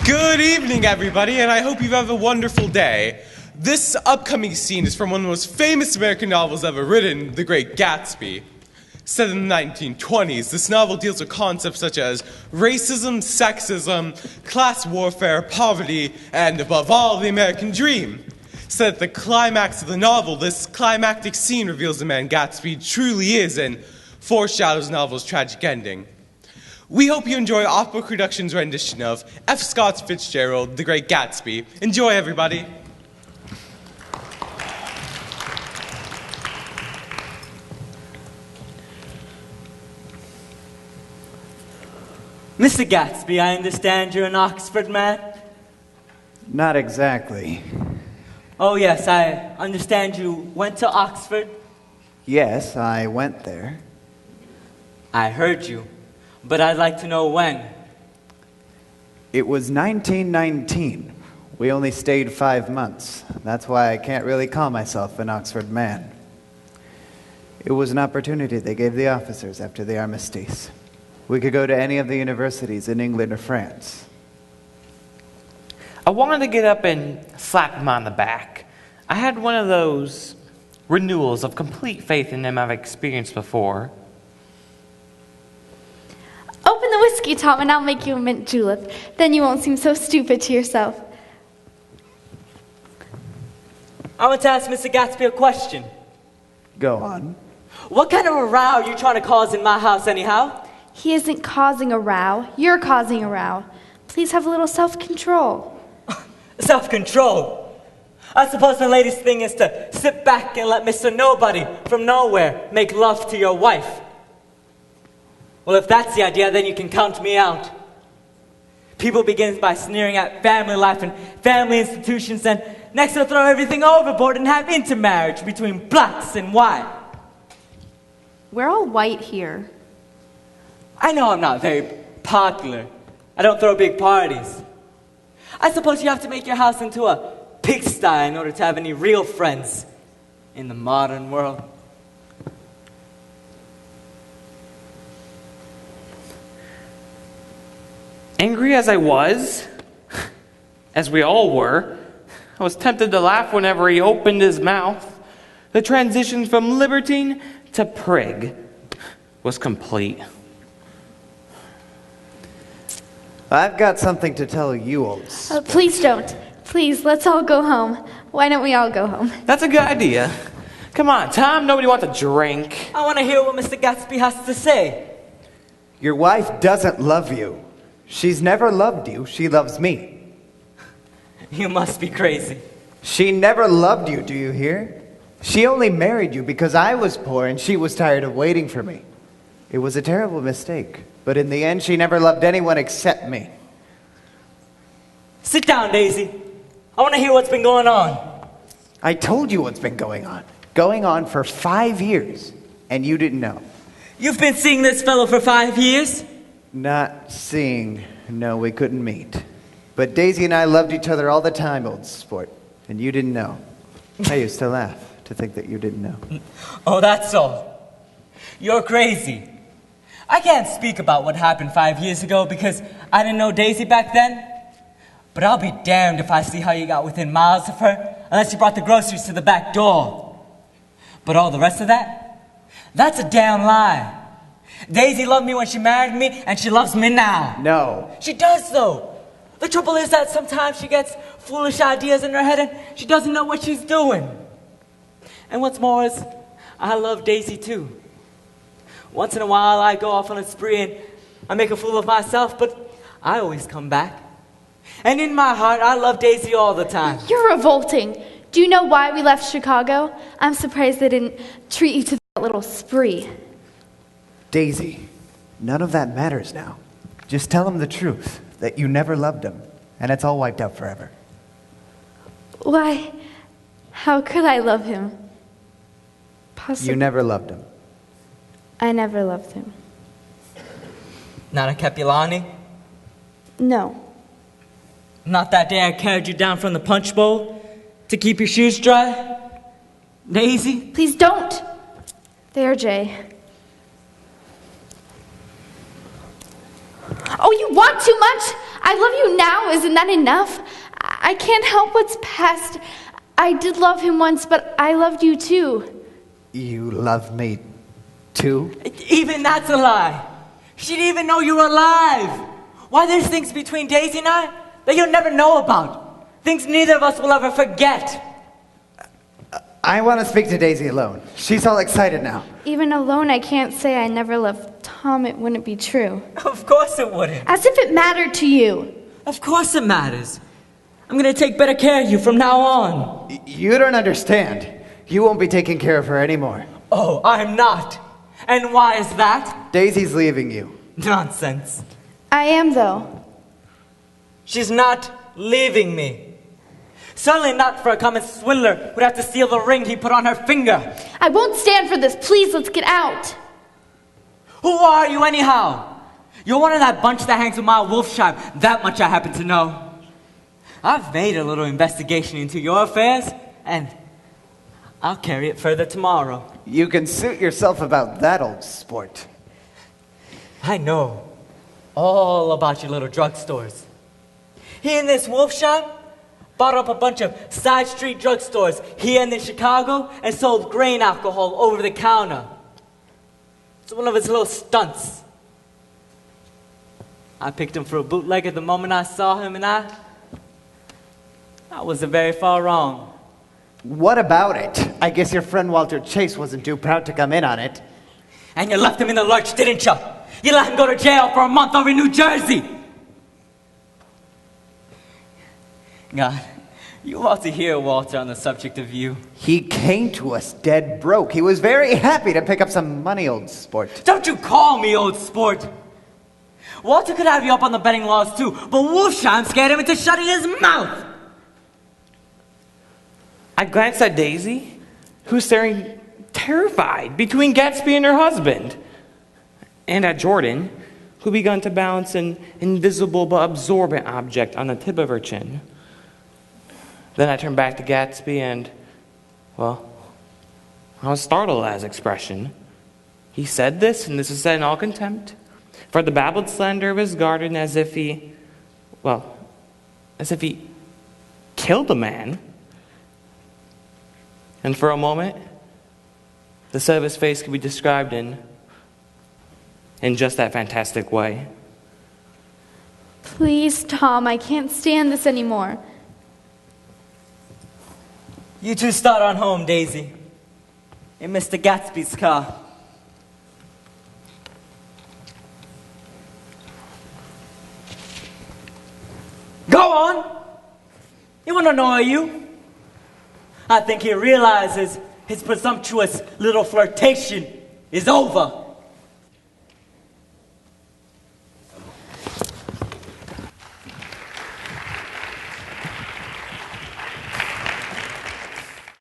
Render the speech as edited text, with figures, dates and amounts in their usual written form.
Good evening, everybody, and I hope you have a wonderful day. This upcoming scene is from one of the most famous American novels ever written, The Great Gatsby. Set in the 1920s, this novel deals with concepts such as racism, sexism, class warfare, poverty, and above all, the American dream. Set at the climax of the novel, this climactic scene reveals the man Gatsby truly is and foreshadows the novel's tragic ending. We hope you enjoy Opera Productions' rendition of F. Scott Fitzgerald, The Great Gatsby. Enjoy, everybody. Mr. Gatsby, I understand you're an Oxford man? Not exactly. Oh, yes, I understand you went to Oxford. Yes, I went there. I heard you, but I'd like to know when. It was 1919. We only stayed 5 months. That's why I can't really call myself an Oxford man. It was an opportunity they gave the officers after the armistice. We could go to any of the universities in England or France. I wanted to get up and slap him on the back. I had one of those renewals of complete faith in him I've experienced before. Open the whiskey, Tom, and I'll make you a mint julep. Then you won't seem so stupid to yourself. I want to ask Mr. Gatsby a question. Go on. What kind of a row are you trying to cause in my house anyhow? He isn't causing a row. You're causing a row. Please have a little self-control. Self-control? I suppose the latest thing is to sit back and let Mr. Nobody from nowhere make love to your wife. Well, if that's the idea, then you can count me out. People begin by sneering at family life and family institutions, and next they'll throw everything overboard and have intermarriage between blacks and white. We're all white here. I know I'm not very popular. I don't throw big parties. I suppose you have to make your house into a pigsty in order to have any real friends in the modern world. Angry as I was, as we all were, I was tempted to laugh whenever he opened his mouth. The transition from libertine to prig was complete. I've got something to tell you, old Please don't. Please, let's all go home. Why don't we all go home? That's a good idea. Come on, Tom, nobody wants a drink. I want to hear what Mr. Gatsby has to say. Your wife doesn't love you. She's never loved you. She loves me. You must be crazy. She never loved you, do you hear? She only married you because I was poor and she was tired of waiting for me. It was a terrible mistake, but in the end, she never loved anyone except me. Sit down, Daisy. I want to hear what's been going on. I told you what's been going on. Going on for 5 years, and you didn't know. You've been seeing this fellow for 5 years? Not seeing. No, we couldn't meet. But Daisy and I loved each other all the time, old sport, and you didn't know. I used to laugh to think that you didn't know. Oh, that's all. You're crazy. I can't speak about what happened 5 years ago because I didn't know Daisy back then. But I'll be damned if I see how you got within miles of her unless you brought the groceries to the back door. But all the rest of that? That's a damn lie. Daisy loved me when she married me, and she loves me now. No. She does, though. The trouble is that sometimes she gets foolish ideas in her head and she doesn't know what she's doing. And what's more is, I love Daisy too. Once in a while I go off on a spree and I make a fool of myself, but I always come back. And in my heart, I love Daisy all the time. You're revolting. Do you know why we left Chicago? I'm surprised they didn't treat you to that little spree. Daisy, none of that matters now. Just tell him the truth, that you never loved him, and it's all wiped out forever. Why? How could I love him? Possibly. You never loved him. I never loved him. Not a Capilani? No. Not that day I carried you down from the punch bowl to keep your shoes dry? Daisy? Please don't. There, Jay. Oh, you want too much? I love you now. Isn't that enough? I can't help what's past. I did love him once, but I loved you too. You love me too? Even that's a lie. She didn't even know you were alive. Why, there's things between Daisy and I that you'll never know about. Things neither of us will ever forget. I want to speak to Daisy alone. She's all excited now. Even alone, I can't say I never loved Tom. It wouldn't be true. Of course it wouldn't. As if it mattered to you. Of course it matters. I'm gonna take better care of you from now on. You don't understand. You won't be taking care of her anymore. Oh, I'm not. And why is that? Daisy's leaving you. Nonsense. I am, though. She's not leaving me. Certainly not for a common swindler who'd have to steal the ring he put on her finger. I won't stand for this. Please, let's get out. Who are you anyhow? You're one of that bunch that hangs with my Wolfsheim. That much I happen to know. I've made a little investigation into your affairs, and I'll carry it further tomorrow. You can suit yourself about that, old sport. I know all about your little drugstores. He and this Wolfsheim bought up a bunch of side street drugstores here and in Chicago and sold grain alcohol over the counter. It's one of his little stunts. I picked him for a bootlegger the moment I saw him, and I wasn't very far wrong. What about it? I guess your friend Walter Chase wasn't too proud to come in on it. And you left him in the lurch, didn't you? You let him go to jail for a month over in New Jersey. God, you ought to hear Walter on the subject of you. He came to us dead broke. He was very happy to pick up some money, old sport. Don't you call me old sport. Walter could have you up on the betting laws too, but Wolfsheim scared him into shutting his mouth. I glanced at Daisy, who's staring terrified between Gatsby and her husband, and at Jordan, who began to balance an invisible but absorbent object on the tip of her chin. Then I turned back to Gatsby and, well, I was startled at his expression. He said this, and this is said in all contempt, for the babbled slander of his garden as if he killed a man. And for a moment, the set of his face could be described in just that fantastic way. Please, Tom, I can't stand this anymore. You two start on home, Daisy. In Mr. Gatsby's car. Go on! He won't annoy you. I think he realizes his presumptuous little flirtation is over.